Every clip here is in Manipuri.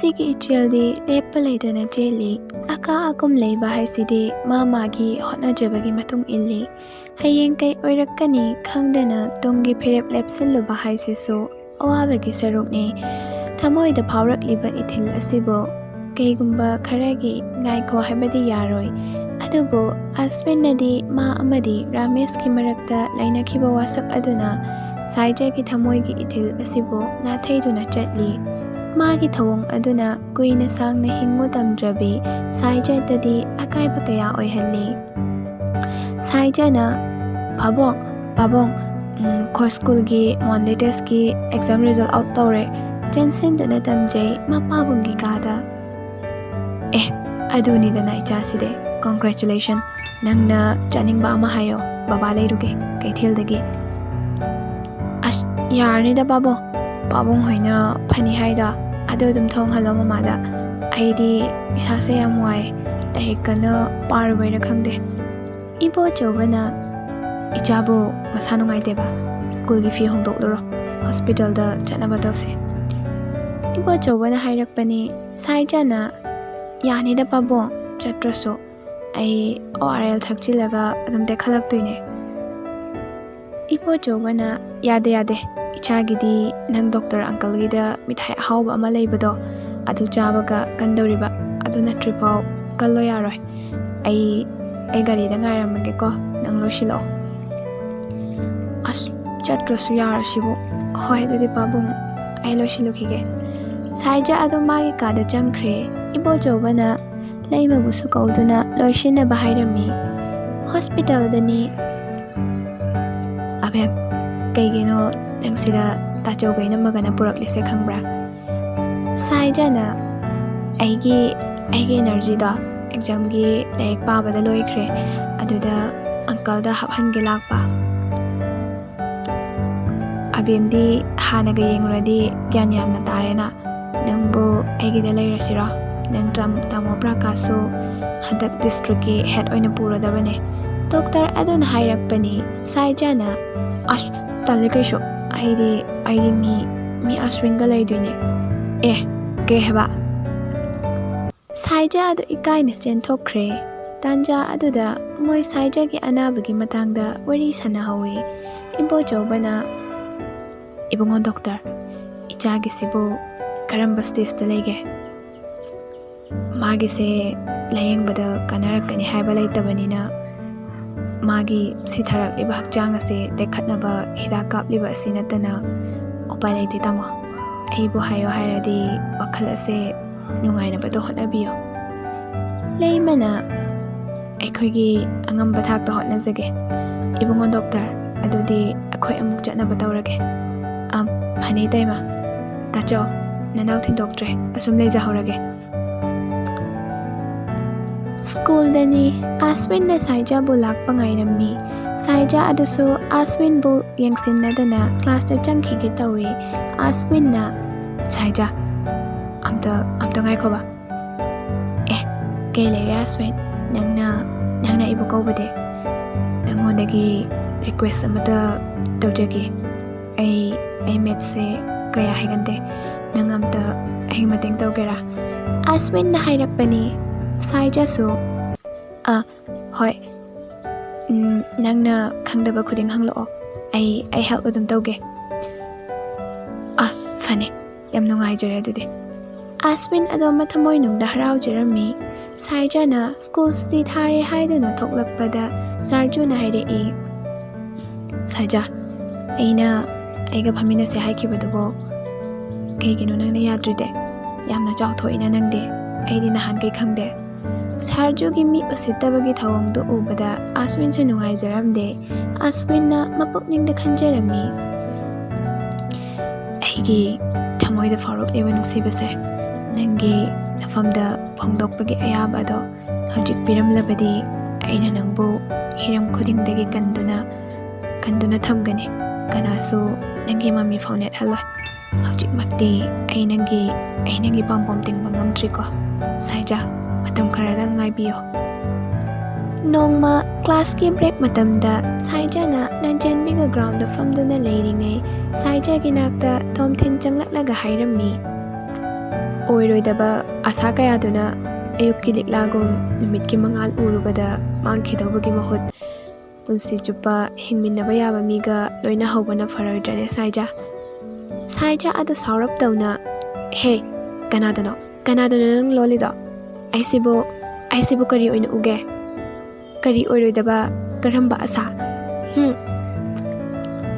ꯃꯁꯤꯒꯤ ꯏꯆꯦꯜꯗꯤ ꯂꯦꯞꯄ ꯂꯩꯇꯅ ꯆꯦꯜꯂꯤ꯫ ꯑꯀꯥ ꯑꯀꯨꯝ ꯂꯩꯕ ꯍꯥꯏꯁꯤꯗꯤ ꯃꯥꯒꯤ ꯍꯣꯠꯅꯖꯕꯒꯤ ꯃꯇꯨꯡ ꯏꯜꯂꯤ꯫ ꯍꯌꯦꯡ ꯀꯩ ꯑꯣꯏꯔꯛꯀꯅꯤ ꯈꯪꯗꯅ ꯇꯨꯡꯒꯤ ꯐꯤꯔꯦꯞ ꯂꯦꯞꯁꯤꯜꯂꯨꯕ ꯍꯥꯏꯁꯤꯁꯨ ꯑꯋꯥꯕꯒꯤ ꯁꯔꯨꯛꯅꯤ꯫ ꯊꯃꯣꯏꯗ ꯐꯥꯎꯔꯛꯂꯤꯕ ꯏꯊꯤꯜ ꯑꯁꯤꯕꯨ ꯀꯩꯒꯨꯝꯕ ꯈꯔꯒꯤ ꯉꯥꯏꯈꯣ ꯍꯥꯏꯕꯗꯤ ꯌꯥꯔꯣꯏ꯫ ꯑꯗꯨꯕꯨ ꯑꯁ꯭ꯋꯤꯟꯅꯗꯤ ꯃꯥ ꯑꯃꯗꯤ ꯔꯥꯃꯦꯁꯀꯤ ꯃꯔꯛꯇ ꯂꯩꯅꯈꯤꯕ ꯋꯥꯁꯛ ꯑꯗꯨꯅ ꯁꯥꯏꯖꯒꯤ ꯊꯃꯣꯏꯒꯤ ꯏꯊꯤꯜ ꯑꯁꯤꯕꯨ ꯅꯥꯊꯩꯗꯨꯅ ꯆꯠꯂꯤ꯫ ꯃꯥꯒꯤ ꯊꯧꯑꯣꯡ ꯑꯗꯨꯅ ꯀꯨꯏꯅ ꯁꯥꯡꯅ ꯍꯤꯡꯉꯨ ꯇꯝꯗ꯭ꯔꯕꯤ ꯁꯥꯏꯖꯗꯗꯤ ꯑꯀꯥꯏꯕ ꯀꯌꯥ ꯑꯣꯏꯍꯜꯂꯤ꯫ ꯁꯥꯏꯖꯅ ꯄꯥꯕꯨꯡ ꯈꯣꯏ ꯁ꯭ꯀꯨꯜꯒꯤ ꯃꯣꯟꯂꯤ ꯇꯦꯁꯀꯤ ꯑꯦꯛꯖꯥꯝ ꯔꯤꯖꯜ ꯑꯥꯎꯠ ꯇꯧꯔꯦ꯫ ꯆꯦꯟꯁꯤꯟꯗꯨꯅ ꯇꯝꯖꯩ ꯃꯄꯥꯕꯨꯡꯒꯤ ꯀꯥꯗ꯫ ꯑꯗꯨꯅꯤꯗꯅ ꯏꯆꯥꯁꯤꯗꯤ, ꯀꯣꯡꯒ꯭ꯔꯦꯆꯨꯂꯦꯁꯟ꯫ ꯅꯪꯅ ꯆꯥꯅꯤꯡꯕ ꯑꯃ ꯍꯥꯏꯌꯣ, ꯕꯕꯥ ꯂꯩꯔꯨꯒꯦ ꯀꯩꯊꯦꯜꯗꯒꯤ꯫ ꯑꯁ ꯌꯥꯔꯅꯤꯗ ꯄꯥꯕꯨꯡ ꯍꯣꯏꯅ ꯐꯅꯤ ꯍꯥꯏꯗ, ꯑꯗꯨ ꯑꯗꯨꯝ ꯊꯣꯡꯍꯜꯂꯣ ꯃꯃꯥꯗ꯫ ꯑꯩꯗꯤ ꯏꯁꯥꯁꯦ ꯌꯥꯝ ꯋꯥꯏ, ꯂꯥꯏꯔꯤꯛ ꯀꯟꯅ ꯄꯥꯔꯨꯕꯩꯔ ꯈꯪꯗꯦ꯫ ꯏꯕꯣꯆꯧꯕꯅ ꯏꯆꯥꯕꯨ ꯃꯁꯥ ꯅꯨꯡꯉꯥꯏꯇꯦꯕ, ꯁ꯭ꯀꯨꯜꯒꯤ ꯐꯤ ꯍꯣꯡꯗꯣꯛꯂꯨꯔꯣ, ꯍꯣꯁꯄꯤꯇꯥꯜꯗ ꯆꯠꯅꯕ ꯇꯧꯁꯦ꯫ ꯏꯕꯣꯆꯧꯕꯅ ꯍꯥꯏꯔꯛꯄꯅꯤ꯫ ꯁꯥꯏꯖꯅ ꯌꯥꯅꯤꯗ ꯄꯥꯕꯨꯡ, ꯆꯠꯇ꯭ꯔꯁꯨ ꯑꯩ ORL ꯊꯛꯆꯤꯜꯂꯒ ꯑꯗꯨꯝ ꯇꯦꯛꯈꯠꯂꯛꯇꯣꯏꯅꯦ꯫ ꯏꯕꯣꯆꯧꯕꯅ ꯌꯥꯗꯦ, ꯏꯆꯥꯒꯤꯗꯤ ꯅꯪ ꯗꯣꯛꯇꯔ ꯑꯪꯀꯜꯒꯤꯗ ꯃꯤꯊꯥꯏ ꯑꯍꯥꯎꯕ ꯑꯃ ꯂꯩꯕꯗꯣ ꯑꯗꯨ ꯆꯥꯕꯒ ꯀꯟꯗꯧꯔꯤꯕ, ꯑꯗꯨ ꯅꯠꯇ꯭ꯔꯤꯐꯥꯎ ꯀꯜꯂꯣ ꯌꯥꯔꯣꯏ꯫ ꯑꯩ ꯒꯥꯔꯤꯗ ꯉꯥꯏꯔꯝꯃꯒꯦꯀꯣ, ꯅꯪ ꯂꯣꯏꯁꯤꯜꯂꯛꯑꯣ꯫ ꯑꯁ ꯆꯠꯇ꯭ꯔꯁꯨ ꯌꯥꯔꯁꯤꯕꯨ꯫ ꯍꯣꯏ ꯑꯗꯨꯗꯤ ꯄꯥꯕꯨꯡ, ꯑꯩ ꯂꯣꯏꯁꯤꯜꯂꯨꯈꯤꯒꯦ꯫ ꯁꯥꯏꯖ ꯑꯗꯨ ꯃꯥꯒꯤ ꯀꯥꯗ ꯆꯪꯈ꯭ꯔꯦ꯫ ꯏꯕꯣꯆꯧꯕꯅ ꯂꯩꯃꯕꯨꯁꯨ ꯀꯧꯗꯨꯅ ꯂꯣꯏꯁꯤꯟꯅꯕ ꯍꯥꯏꯔꯝꯃꯤ꯫ ꯍꯣꯁꯄꯤꯇꯥꯜꯗꯅꯤ꯫ ꯑꯕꯦꯝ, ꯀꯩꯒꯤꯅꯣ ꯅꯪ ꯁꯤꯗ ꯇꯥꯆꯧꯒ ꯏꯅꯝꯃꯒꯅ ꯄꯨꯔꯛꯂꯤꯁꯦ ꯈꯪꯕ꯭ꯔꯥ? ꯁꯥꯏꯖꯅ ꯑꯩꯒꯤ ꯑꯦꯅꯔꯖꯤꯗꯣ ꯑꯦꯛꯖꯥꯝꯒꯤ ꯂꯥꯏꯔꯤꯛ ꯄꯥꯕꯗ ꯂꯣꯏꯈ꯭ꯔꯦ, ꯑꯗꯨꯗ ꯑꯪꯀꯜꯗ ꯍꯥꯞꯍꯟꯒꯦ ꯂꯥꯛꯄ꯫ ꯑꯕꯦꯝꯗꯤ ꯍꯥꯟꯅꯒ ꯌꯦꯡꯉꯨꯔꯗꯤ ꯒ꯭ꯌꯥꯟ ꯌꯥꯝꯅ ꯇꯥꯔꯦꯅ꯫ ꯅꯪꯕꯨ ꯑꯩꯒꯤꯗ ꯂꯩꯔꯁꯤꯔꯣ? ꯅꯪ ꯇꯥꯃꯣ ꯄ꯭ꯔꯀꯥꯁꯁꯨ ꯍꯟꯗꯛ ꯗꯤꯁꯇ꯭ꯔꯤꯛꯀꯤ ꯍꯦꯠ ꯑꯣꯏꯅ ꯄꯨꯔꯗꯕꯅꯦ꯫ ꯗꯣꯛꯇꯔ ꯑꯗꯨꯅ ꯍꯥꯏꯔꯛꯄꯅꯤ꯫ ꯁꯥꯏꯖꯅ ꯑꯁ ꯇꯜꯂꯦ ꯀꯩꯁꯨ, ꯑꯩꯗꯤ ꯃꯤ ꯑꯁ꯭ꯋꯤꯟꯒ ꯂꯩꯗꯣꯏꯅꯦ꯫ ꯀꯩ ꯍꯥꯏꯕ? ꯁꯥꯏꯖ ꯑꯗꯨ ꯏꯀꯥꯏꯅ ꯆꯦꯟꯊꯣꯛꯈ꯭ꯔꯦ꯫ ꯇꯥꯟꯖꯥ ꯑꯗꯨꯗ ꯃꯣꯏ ꯁꯥꯏꯖꯒꯤ ꯑꯅꯥꯕꯒꯤ ꯃꯇꯥꯡꯗ ꯋꯥꯔꯤ ꯁꯥꯟꯅꯍꯧꯏ꯫ ꯏꯕꯣꯆꯧꯕꯅ ꯏꯕꯨꯡꯉꯣ ꯗꯣꯛꯇꯔ, ꯏꯆꯥꯒꯤꯁꯤꯕꯨ ꯀꯔꯝꯕ ꯁ꯭ꯇꯦꯖꯇ ꯂꯩꯒꯦ? ꯃꯥꯒꯤꯁꯦ ꯂꯥꯌꯦꯡꯕꯗ ꯀꯥꯟꯅꯔꯛꯀꯅꯤ ꯍꯥꯏꯕ ꯂꯩꯇꯕꯅꯤꯅ ꯃꯥꯒꯤ ꯁꯤꯊꯔꯛꯂꯤꯕ ꯍꯛꯆꯥꯡ ꯑꯁꯤ ꯇꯦꯛꯈꯠꯅꯕ ꯍꯤꯗꯥꯛ ꯀꯥꯞꯂꯤꯕ ꯑꯁꯤ ꯅꯠꯇꯅ ꯎꯄꯥꯏ ꯂꯩꯇꯦ ꯇꯥꯃꯣ꯫ ꯑꯩꯕꯨ ꯍꯥꯏꯌꯣ ꯍꯥꯏꯔꯗꯤ ꯋꯥꯈꯜ ꯑꯁꯦ ꯅꯨꯡꯉꯥꯏꯅꯕꯗꯣ ꯍꯣꯠꯅꯕꯤꯌꯣ꯫ ꯂꯩꯃꯅ ꯑꯩꯈꯣꯏꯒꯤ ꯑꯉꯝꯕ ꯊꯥꯛꯇ ꯍꯣꯠꯅꯖꯒꯦ ꯏꯕꯨꯡꯉꯣ ꯗꯣꯛꯇꯔ, ꯑꯗꯨꯗꯤ ꯑꯩꯈꯣꯏ ꯑꯃꯨꯛ ꯆꯠꯅꯕ ꯇꯧꯔꯒꯦ꯫ ꯐꯅꯤ ꯇꯩꯃ, ꯇꯥꯆꯧ ꯅꯅꯥꯎ ꯊꯤꯟꯗꯣꯛꯇ꯭ꯔꯦ, ꯑꯁꯨꯝ ꯂꯩꯖꯍꯧꯔꯒꯦ꯫ ꯁ꯭ꯀꯨꯜꯗꯅꯤ꯫ ꯑꯁ꯭ꯋꯤꯟꯅ ꯁꯥꯏꯖꯕꯨ ꯂꯥꯛꯄ ꯉꯥꯏꯔꯝꯃꯤ꯫ ꯁꯥꯏꯖ ꯑꯗꯨꯁꯨ ꯑꯁ꯭ꯋꯤꯟꯕꯨ ꯌꯦꯡꯁꯤꯟꯅꯗꯅ ꯀ꯭ꯂꯥꯁꯇ ꯆꯪꯈꯤꯒꯦ ꯇꯧꯏ꯫ ꯑꯁ꯭ꯋꯤꯟꯅ ꯁꯥꯏꯖ, ꯑꯝꯇ ꯉꯥꯏꯈꯣꯕ꯫ ꯀꯩ ꯂꯩꯔꯦ ꯑꯁ꯭ꯋꯤꯟ? ꯅꯪꯅ ꯑꯩꯕꯨ ꯀꯧꯕꯗꯤ? ꯅꯪꯉꯣꯟꯗꯒꯤ ꯔꯤꯀ꯭ꯋꯦꯁ ꯑꯃꯇ ꯇꯧꯖꯒꯦ꯫ ꯑꯩ ꯃꯦꯠꯁꯦ ꯀꯌꯥ ꯍꯩꯒꯟꯗꯦ, ꯅꯪ ꯑꯝꯇ ꯑꯩ ꯃꯇꯦꯡ ꯇꯧꯒꯦꯔꯥ? ꯑꯁ꯭ꯋꯤꯟꯅ ꯍꯥꯏꯔꯛꯄꯅꯤ꯫ ꯁꯥꯏꯖꯁꯨ ꯍꯣꯏ, ꯅꯪꯅ ꯈꯪꯗꯕ ꯈꯨꯗꯤꯡ ꯍꯪꯂꯛꯑꯣ, ꯑꯩ ꯍꯦꯜꯞ ꯑꯗꯨꯝ ꯇꯧꯒꯦ꯫ ꯐꯅꯤ, ꯌꯥꯝ ꯅꯨꯡꯉꯥꯏꯖꯔꯦ ꯑꯗꯨꯗꯤ꯫ ꯑꯁ꯭ꯋꯤꯟ ꯑꯗꯣ ꯃꯊꯃꯣꯏꯅꯨꯡꯗ ꯍꯔꯥꯎꯖꯔꯝꯃꯤ꯫ ꯁꯥꯏꯖꯅ ꯁ꯭ꯀꯨꯜ ꯁꯨꯇꯤ ꯊꯥꯔꯦ ꯍꯥꯏꯗꯨꯅ ꯊꯣꯛꯂꯛꯄꯗ ꯁꯥꯔꯖꯨꯅ ꯍꯥꯏꯔꯛꯏ꯫ ꯁꯥꯏꯖ, ꯑꯩꯒ ꯐꯝꯃꯤꯟꯅꯁꯦ ꯍꯥꯏꯈꯤꯕꯗꯨꯕꯨ ꯀꯩꯒꯤꯅꯣ ꯅꯪꯅ ꯌꯥꯗ꯭ꯔꯤꯗꯦ? ꯌꯥꯝꯅ ꯆꯥꯎꯊꯣꯛꯏꯅ ꯅꯪꯗꯤ, ꯑꯩꯗꯤ ꯅꯍꯥꯟꯈꯩ ꯈꯪꯗꯦ꯫ ꯁꯥꯔꯖꯨꯒꯤ ꯃꯤ ꯎꯁꯤꯠꯇꯕꯒꯤ ꯊꯧꯑꯣꯡꯗꯨ ꯎꯕꯗ ꯑꯁ꯭ꯋꯤꯟꯁꯨ ꯅꯨꯡꯉꯥꯏꯖꯔꯝꯗꯦ꯫ ꯑꯁ꯭ꯋꯤꯟꯅ ꯃꯄꯨꯛꯅꯤꯡꯗ ꯈꯟꯖꯔꯝꯃꯤ, ꯑꯩꯒꯤ ꯊꯃꯣꯏꯗ ꯐꯥꯎꯔꯛꯂꯤꯕ ꯅꯨꯡꯁꯤꯕꯁꯦ ꯅꯪꯒꯤ ꯅꯐꯝꯗ ꯐꯣꯡꯗꯣꯛꯄꯒꯤ ꯑꯌꯥꯕ ꯑꯗꯣ ꯍꯧꯖꯤꯛ ꯄꯤꯔꯝꯂꯕꯗꯤ ꯑꯩꯅ ꯅꯪꯕꯨ ꯍꯤꯔꯝ ꯈꯨꯗꯤꯡꯗꯒꯤ ꯀꯟꯗꯨꯅ ꯊꯝꯒꯅꯤ, ꯀꯅꯥꯁꯨ ꯅꯪꯒꯤ ꯃꯃꯤ ꯐꯥꯎ ꯅꯦꯠꯍꯜꯂꯣꯏ꯫ ꯍꯧꯖꯤꯛꯃꯛꯇꯤ ꯑꯩ ꯅꯪꯒꯤ ꯄꯥꯝꯕꯣꯝ ꯇꯤꯡꯕ ꯉꯝꯗ꯭ꯔꯤꯀꯣ ꯁꯥꯏꯖ, ꯃꯇꯝ ꯈꯔꯗꯪ ꯉꯥꯏꯕꯤꯌꯣ꯫ ꯅꯣꯡꯃ ꯀ꯭ꯂꯥꯁꯀꯤ ꯕ꯭ꯔꯦꯛ ꯃꯇꯝꯗ ꯁꯥꯏꯖꯅ ꯂꯟꯆꯦꯟꯕꯤꯒ ꯒ꯭ꯔꯥꯎꯟꯗ ꯐꯝꯗꯨꯅ ꯂꯩꯔꯤꯉꯩ ꯁꯥꯏꯖꯒꯤ ꯅꯥꯛꯇ ꯇꯣꯝꯊꯤꯟ ꯆꯪꯂꯛꯂꯒ ꯍꯥꯏꯔꯝꯃꯤ꯫ ꯑꯣꯏꯔꯣꯏꯗꯕ ꯑꯁꯥ ꯀꯌꯥꯗꯨꯅ ꯑꯌꯨꯛꯀꯤ ꯂꯤꯛꯂꯥꯒꯨꯝ ꯅꯨꯃꯤꯠꯀꯤ ꯃꯉꯥꯜ ꯎꯔꯨꯕꯗ ꯃꯥꯡꯈꯤꯗꯧꯕꯒꯤ ꯃꯍꯨꯠ ꯄꯨꯟꯁꯤ ꯆꯨꯞꯄ ꯍꯤꯡꯃꯤꯟꯅꯕ ꯌꯥꯕ ꯃꯤꯒ ꯂꯣꯏꯅ ꯍꯧꯕꯅ ꯐꯔꯣꯏꯗ꯭ꯔꯅꯦ ꯁꯥꯏꯖꯥ? ꯁꯥꯏꯖꯥ ꯑꯗꯨ ꯁꯥꯎꯔꯞꯇꯧꯅ ꯍꯦ, ꯀꯅꯥꯗꯅꯣ ꯅꯪ ꯂꯣꯜꯂꯤꯗꯣ? ꯑꯩꯁꯤꯕꯨ ꯀꯔꯤ ꯑꯣꯏꯅ ꯎꯒꯦ? ꯀꯔꯤ ꯑꯣꯏꯔꯣꯏꯗꯕ ꯀꯔꯝꯕ ꯑꯁꯥ?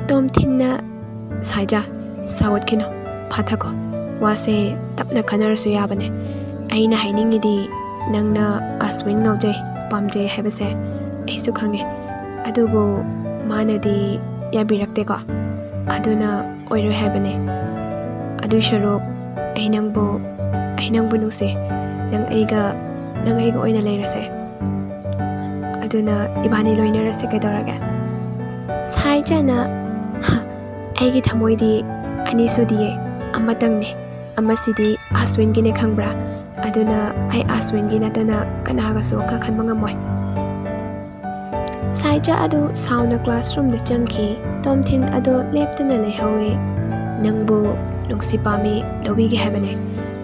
ꯇꯣꯝꯊꯤꯟꯅ ꯁꯥꯏꯖꯥ ꯁꯥꯎꯠꯈꯤꯅꯣ, ꯐꯥꯊꯈꯣ. ꯋꯥꯁꯦ ꯇꯞꯅ ꯈꯟꯅꯔꯁꯨ ꯌꯥꯕꯅꯦ. ꯑꯩꯅ ꯍꯥꯏꯅꯤꯡꯉꯤꯗꯤ ꯅꯪꯅ ꯑꯁ꯭ꯋꯤꯟ ꯉꯥꯎꯖꯩ ꯄꯥꯝꯖꯩ ꯍꯥꯏꯕꯁꯦ ꯑꯩꯁꯨ ꯈꯪꯉꯦ. ꯑꯗꯨꯕꯨ ꯃꯥꯅꯗꯤ ꯌꯥꯕꯤꯔꯛꯇꯦꯀꯣ. ꯑꯗꯨꯅ ꯑꯣꯏꯔꯣꯏ ꯍꯥꯏꯕꯅꯦ. ꯑꯗꯨꯏ ꯁꯔꯨꯛ ꯑꯩ ꯅꯪꯕు ꯅꯨꯡꯁꯤ. ꯅꯪ ꯑꯩꯒ ꯑꯣꯏꯅ ꯂꯩꯔꯁꯦ. ꯑꯗꯨꯅ ꯏꯕꯥꯅꯤ ꯂꯣꯏꯅꯔꯁꯦ, ꯀꯩꯗꯧꯔꯒꯦ? ꯁꯥꯏꯖꯥꯅ ꯑꯩꯒꯤ ꯊꯃꯣꯏꯗꯤ ꯑꯅꯤ ꯁꯨꯗꯤꯌꯦ, ꯑꯃꯇꯪꯅꯦ. ꯑꯃꯁꯤꯗꯤ ꯑꯁ꯭ꯋꯤꯟꯒꯤꯅꯦ, ꯈꯪꯕ꯭ꯔꯥ? ꯑꯗꯨꯅ ꯑꯩ ꯑꯁ꯭ꯋꯤꯟꯒꯤ ꯅꯠꯇꯅ ꯀꯅꯥꯒꯁꯨ ꯋꯥꯈꯜ ꯈꯟꯕ ꯉꯝꯃꯣꯏ. ꯁꯥꯏꯖꯥ ꯑꯗꯨ ꯁꯥꯎꯅ ꯀ꯭ꯂꯥꯁꯔꯨꯝꯗ ꯆꯪꯈꯤ. ꯇꯣꯝꯊꯤꯟ ꯑꯗꯨ ꯂꯦꯞꯇꯨꯅ ꯂꯩꯍꯧꯏ. ꯅꯪꯕꯨ ꯅꯨꯡꯁꯤ ꯄꯥꯝꯃꯤ ꯂꯧꯕꯤꯒꯦ ꯍꯥꯏꯕꯅꯦ.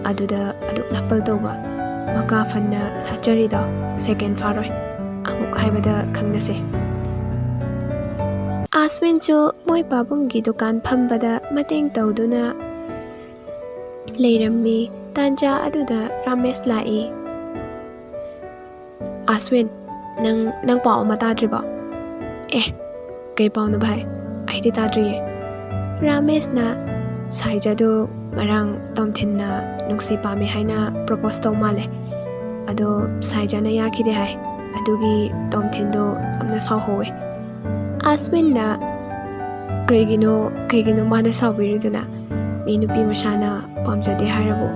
ꯑꯗꯨꯗ ꯑꯗꯨꯛ ꯅꯄꯜ ꯇꯧꯕ, ꯃꯀꯥ ꯐꯟꯅ ꯁꯥꯠꯆꯔꯤꯗꯣ ꯁꯦꯀꯦꯟ ꯐꯥꯔꯣꯏ. ꯑꯃꯨꯛ ꯍꯥꯏꯕꯗ ꯈꯪꯅꯁꯦ. ꯑꯁ꯭ꯋꯤꯟꯁꯨ ꯃꯣꯏ ꯄꯥꯕꯨꯡꯒꯤ ꯗꯨꯀꯥꯟ ꯐꯝꯕꯗ ꯃꯇꯦꯡ ꯇꯧꯗꯨꯅ ꯂꯩꯔꯝꯃꯤ. ꯇꯥꯟꯖꯥ ꯑꯗꯨꯗ ꯔꯥꯃꯦꯁ ꯂꯥꯛꯏ. ꯑꯁ꯭ꯋꯤꯟ, ꯅꯪ ꯄꯥꯎ ꯑꯃ ꯇꯥꯗ꯭ꯔꯤꯕꯣ? ꯀꯩ ꯄꯥꯎꯅꯣ ꯚꯥꯏ? ꯑꯩꯗꯤ ꯇꯥꯗ꯭ꯔꯤꯌꯦ. ꯔꯥꯃꯦꯁꯅ ꯁꯥꯏꯖꯥꯗꯨ ꯉꯔꯥꯡ ꯇꯣꯝꯊꯤꯟꯅ ꯅꯨꯡꯁꯤ ꯄꯥꯝꯃꯤ ꯍꯥꯏꯅ ꯄ꯭ꯔꯣꯄꯣꯁ ꯇꯧ ꯃꯥꯜꯂꯦ. ꯑꯗꯣ ꯁꯥꯏꯖꯥꯅ ꯌꯥꯈꯤꯗꯦ ꯍꯥꯏ. ꯑꯗꯨꯒꯤ ꯇꯣꯝꯊꯤꯟꯗꯣ ꯌꯥꯝꯅ ꯁꯥꯎꯍꯧꯋꯦ. ꯑꯁ꯭ꯋꯤꯟꯅ ꯀꯩꯒꯤꯅꯣ ꯃꯥꯅ ꯁꯥꯎꯕꯤꯔꯤꯗꯨꯅ? ꯃꯤ ꯅꯨꯄꯤ ꯃꯁꯥꯅ ꯄꯥꯝꯖꯗꯦ ꯍꯥꯏꯔꯕꯨ?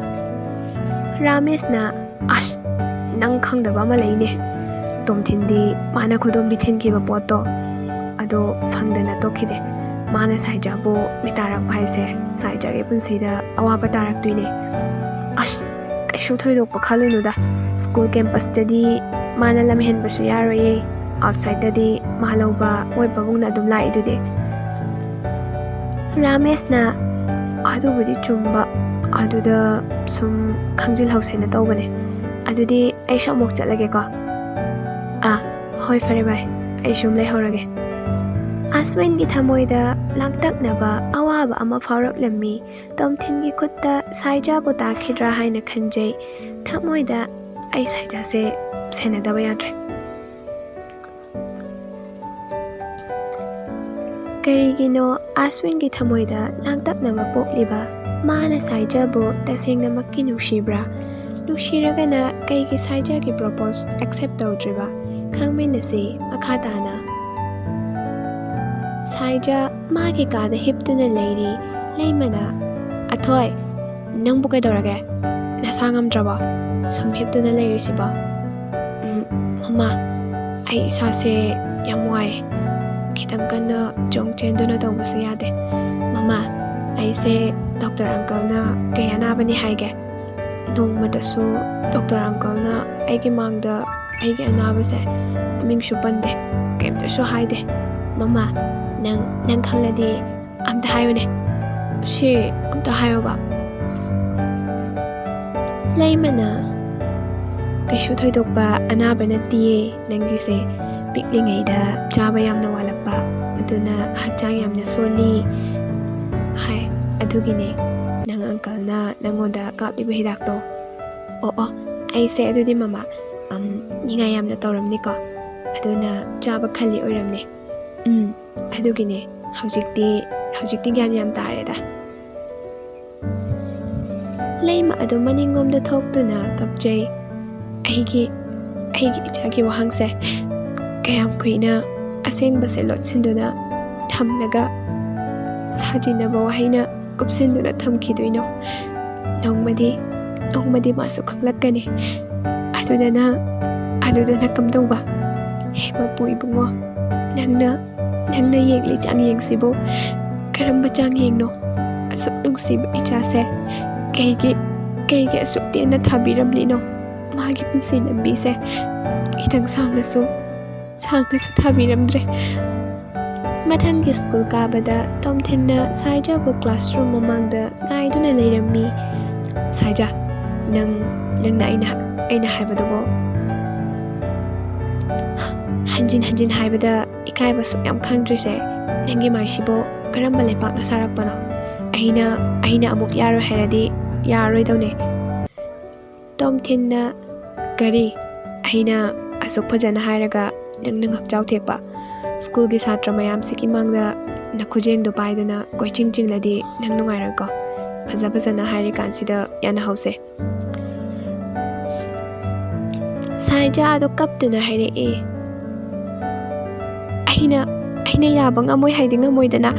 ꯔꯥꯃꯦꯁꯅ ꯑꯁ, ꯅꯪ ꯈꯪꯗꯕ ꯑꯃ ꯂꯩꯅꯦ. ꯇꯣꯝꯊꯤꯟꯗꯤ 마나 ꯈꯨꯗꯣꯝꯕꯤ ꯊꯤꯟꯈꯤꯕ ꯄꯣꯠꯇꯣ ꯑꯗꯣ ꯐꯪꯗꯅ ꯇꯣꯛꯈꯤꯗꯦ. ꯃꯥꯅ ꯁꯥꯏꯖꯥꯕꯨ ꯃꯤꯇꯥꯔꯛꯄ ꯍꯥꯏꯁꯦ ꯁꯥꯏꯖꯥꯒꯤ ꯄꯨꯟꯁꯤꯗ ꯑꯋꯥꯕ ꯇꯥꯔꯛꯇꯣꯏꯅꯦ. ꯑꯁ, ꯀꯩꯁꯨ ꯊꯣꯏꯗꯣꯛꯄ ꯈꯜꯂꯨꯅꯨꯗ. ꯁ꯭ꯀꯨꯜ ꯀꯦꯝꯄꯁꯇꯗꯤ ꯃꯥꯅ ꯂꯝꯍꯦꯟꯕꯁꯨ ꯌꯥꯔꯣꯏꯌꯦ. ꯑꯥꯎꯠꯁꯥꯏꯗꯇꯗꯤ ꯃꯥ ꯂꯧꯕ ꯃꯣꯏ ꯄꯥꯕꯨꯡꯅ ꯑꯗꯨꯝ ꯂꯥꯛꯏꯗꯨꯗꯤ. ꯔꯥꯃꯦꯁꯅ ꯑꯗꯨꯕꯨꯗꯤ ꯆꯨꯝꯕ. ꯑꯗꯨꯗ ꯁꯨꯝ ꯈꯪꯖꯤꯜꯍꯧꯁꯦꯅ ꯇꯧꯕꯅꯦ. ꯑꯗꯨꯗꯤ ꯑꯩꯁꯨ ꯑꯃꯨꯛ ꯆꯠꯂꯒꯦꯀꯣ. ꯍꯣꯏ ꯐꯔꯦ ꯚꯥꯏ, ꯑꯩ ꯁꯨꯝ ꯂꯩꯍꯧꯔꯒꯦ. ꯑꯁ꯭ꯋꯤꯟꯒꯤ ꯊꯃꯣꯏꯗ ꯂꯥꯡꯇꯛꯅꯕ ꯑꯋꯥꯕ ꯑꯃ ꯐꯥꯎꯔꯛꯂꯝꯃꯤ. ꯇꯣꯝꯊꯤꯟꯒꯤ ꯈꯨꯠꯇ ꯁꯥꯏꯖꯥꯕꯨ ꯇꯥꯈꯤꯗ꯭ꯔꯥ ꯍꯥꯏꯅ ꯈꯟꯖꯩ. ꯊꯃꯣꯏꯗ ꯑꯩ ꯁꯥꯏꯖꯥꯁꯦ ꯁꯦꯟꯅꯗꯕ ꯌꯥꯗ꯭ꯔꯦ. ꯀꯔꯤꯒꯤꯅꯣ ꯑꯁ꯭ꯋꯤꯟꯒꯤ ꯊꯃꯣꯏꯗ ꯂꯥꯡꯇꯛꯅꯕ ꯄꯣꯛꯂꯤꯕ? ꯃꯥꯅ ꯁꯥꯏꯖꯥꯕꯨ ꯇꯁꯦꯡꯅꯃꯛꯀꯤ ꯅꯨꯡꯁꯤꯕ꯭ꯔꯥ? ꯅꯨꯡꯁꯤꯔꯒꯅ ꯀꯩꯒꯤ ꯁꯥꯏꯖꯥꯒꯤ ꯄ꯭ꯔꯣꯄꯣꯁ ꯑꯦꯛꯁꯦꯞ ꯇꯧꯗ꯭ꯔꯤꯕ? ꯈꯪꯃꯤꯟꯅꯁꯤ ꯃꯈꯥ ꯇꯥꯅ. ꯁꯥꯏꯖꯥ ꯃꯥꯒꯤ ꯀꯥꯗ ꯍꯤꯞꯇꯨꯅ ꯂꯩꯔꯤ. ꯂꯩꯃꯅ ꯑꯊꯣꯏ, ꯅꯪꯕꯨ ꯀꯩꯗꯧꯔꯒꯦ? ꯅꯁꯥ ꯉꯝꯗ꯭ꯔꯕꯣ? ꯁꯨꯝ ꯍꯤꯞꯇꯨꯅ ꯂꯩꯔꯤꯁꯤꯕꯣ? ꯃꯃꯥ, ꯑꯩ ꯏꯁꯥꯁꯦ ꯌꯥꯝ ꯋꯥꯏ. ꯈꯤꯇꯪ ꯀꯟꯅ ꯆꯣꯡ ꯆꯦꯟꯗꯨꯅ ꯇꯧꯕꯁꯨ ꯌꯥꯗꯦ. ꯃꯃꯥ, ꯑꯩꯁꯦ ꯗꯣꯛꯇꯔ ꯑꯪꯀꯜꯅ ꯀꯩ ꯑꯅꯥꯕꯅꯤ ꯍꯥꯏꯒꯦ? ꯅꯣꯡꯃꯗꯁꯨ ꯗꯣꯛꯇꯔ ꯑꯪꯀꯜꯅ ꯑꯩꯒꯤ ꯃꯥꯡꯗ ꯑꯩꯒꯤ ꯑꯅꯥꯕꯁꯦ ꯃꯃꯤꯡꯁꯨ ꯄꯟꯗꯦ, ꯀꯩꯝꯇꯁꯨ ꯍꯥꯏꯗꯦ. ꯃꯃꯥ, ꯅꯪ ꯈꯪꯂꯗꯤ ꯑꯝꯇ ꯍꯥꯏꯌꯨꯅꯦ. ꯁꯤ ꯑꯝꯇ ꯍꯥꯏꯌꯣꯕ. ꯂꯩꯃꯅ ꯀꯩꯁꯨ ꯊꯣꯏꯗꯣꯛꯄ ꯑꯅꯥꯕ ꯅꯠꯇꯤꯌꯦ ꯅꯪꯒꯤꯁꯦ. ꯄꯤꯛꯂꯤꯉꯩꯗ ꯆꯥꯕ ꯌꯥꯝꯅ ꯋꯥꯠꯂꯛꯄ, ꯑꯗꯨꯅ ꯍꯛꯆꯥꯡ ꯌꯥꯝꯅ ꯁꯣꯜꯂꯤ ꯍꯥꯏ. ꯑꯗꯨꯒꯤꯅꯦ ꯅꯪ ꯑꯪꯀꯜꯅ ꯅꯪꯉꯣꯟꯗ ꯀꯥꯞꯂꯤꯕ ꯍꯤꯗꯥꯛꯇꯣ. ꯑꯣ, ꯑꯩꯁꯦ ꯑꯗꯨꯗꯤ ꯃꯃꯥ ꯅꯤꯡꯉꯥꯏ ꯌꯥꯝꯅ ꯇꯧꯔꯝꯅꯤꯀꯣ. ꯑꯗꯨꯅ ꯆꯥꯕ ꯈꯜꯂꯤ ꯑꯣꯏꯔꯝꯅꯤ. ꯑꯗꯨꯒꯤꯅꯦ ꯍꯧꯖꯤꯛꯇꯤ ꯒ꯭ꯌꯥꯟ ꯌꯥꯝ ꯇꯥꯔꯦꯗ. ꯂꯩꯃ ꯑꯗꯨ ꯃꯅꯤꯡꯂꯣꯝꯗ ꯊꯣꯛꯇꯨꯅ ꯀꯞꯆꯩ. ꯑꯩꯒꯤ ꯏꯆꯥꯒꯤ ꯋꯥꯍꯪꯁꯦ ꯀꯌꯥꯝ ꯀꯨꯏꯅ ꯑꯁꯦꯡꯕꯁꯦ ꯂꯣꯠꯁꯤꯟꯗꯨꯅ ꯊꯝꯂꯒ ꯁꯥꯖꯤꯟꯅꯕ ꯋꯥꯍꯩꯅ ꯀꯨꯞꯁꯤꯟꯗꯨꯅ ꯊꯝꯈꯤꯗꯣꯏꯅꯣ? ꯅꯣꯡꯃꯗꯤ ꯃꯥꯁꯨ ꯈꯪꯂꯛꯀꯅꯤ. ꯑꯗꯨꯗꯅ ꯀꯝꯗꯧꯕ? ꯍꯦ ꯃꯄꯨ ꯏꯕꯨꯡꯉꯣ, ꯅꯪꯅ ꯌꯦꯡꯂꯤ ꯆꯥꯡꯌꯦꯡꯁꯤꯕꯨ ꯀꯔꯝꯕ ꯆꯥꯡꯌꯦꯡꯅꯣ? ꯑꯁꯨꯛ ꯅꯨꯡꯁꯤꯕ ꯏꯆꯥꯁꯦ ꯀꯩꯒꯤ ꯑꯁꯨꯛ ꯇꯦꯟꯅ ꯊꯥꯕꯤꯔꯝꯂꯤꯅꯣ? ꯃꯥꯒꯤ ꯄꯨꯟꯁꯤ ꯂꯝꯕꯤꯁꯦ ꯈꯤꯇꯪ ꯁꯥꯡꯅꯁꯨ ꯊꯥꯕꯤꯔꯝꯗ꯭ꯔꯦ. ꯃꯊꯪꯒꯤ ꯁ꯭ꯀꯨꯜ ꯀꯥꯕꯗ ꯇꯣꯝꯊꯤꯟꯅ ꯁꯥꯏꯖꯥꯕꯨ ꯀ꯭ꯂꯥꯁꯔꯨꯝ ꯃꯃꯥꯡꯗ ꯉꯥꯏꯗꯨꯅ ꯂꯩꯔꯝꯃꯤ. ꯁꯥꯏꯖꯥ, Nangna aina haibadabo hanjin haibada ikaiba sukyam khangdrise nangi maisibo karamba lepakna sarakpano aina amuk yaro hairadi yaroi daune Tomthinna kari aina asuk phajana hairaga nang hakchau thekpa school gi satra mayam siki mangda nakhujeng do paiduna koiching ladi nang nungai ko phajana hairi kansida yana hause saija ado kaptuna haire e aina yabang amoy haiding amoydana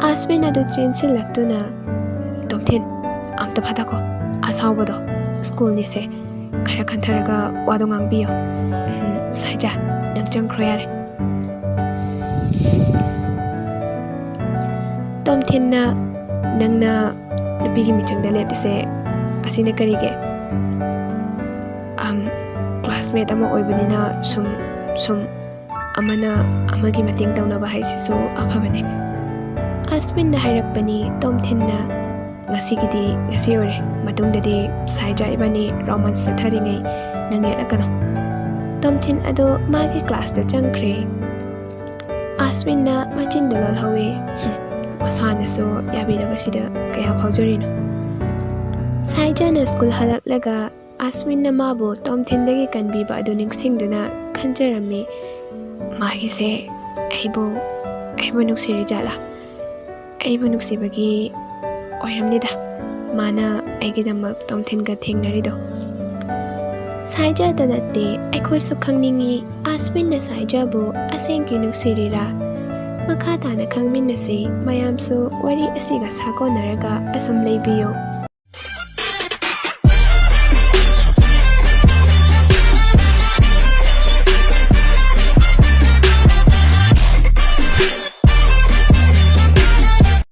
Asmin ado chensilaktuna Tomthin amta phatako asawbado school ni se khara khantharaga wado ngangbiyo saija nangchang khroyare Tomthinna nangna nupigi michangda lepise asina karige classmate ama oibanina sum amana amagi mating taunaba haisisu afabane Asmin na hairakpani Tomthinna ngasi ore matungdadi saija ibani romance satharingai nangyalakano Tomthin ado magi class da changkre Asmin na machin dolol hawe masana so yabirabasida kaya phawjorino saija na school halaklaga Asmin na mabu Tomthindagi kanbiba ado ningsingduna khanjarami magi se aibo nuksiri jala aibu nuksibagi oiramnida mana aigidamak Tomthinga thengnarido saija danate aikhoi su khangningi Asmin na saija bu asengki nuksirira makha tana khangminnase mayamsu wari asiga sakonaraga asum leibiyo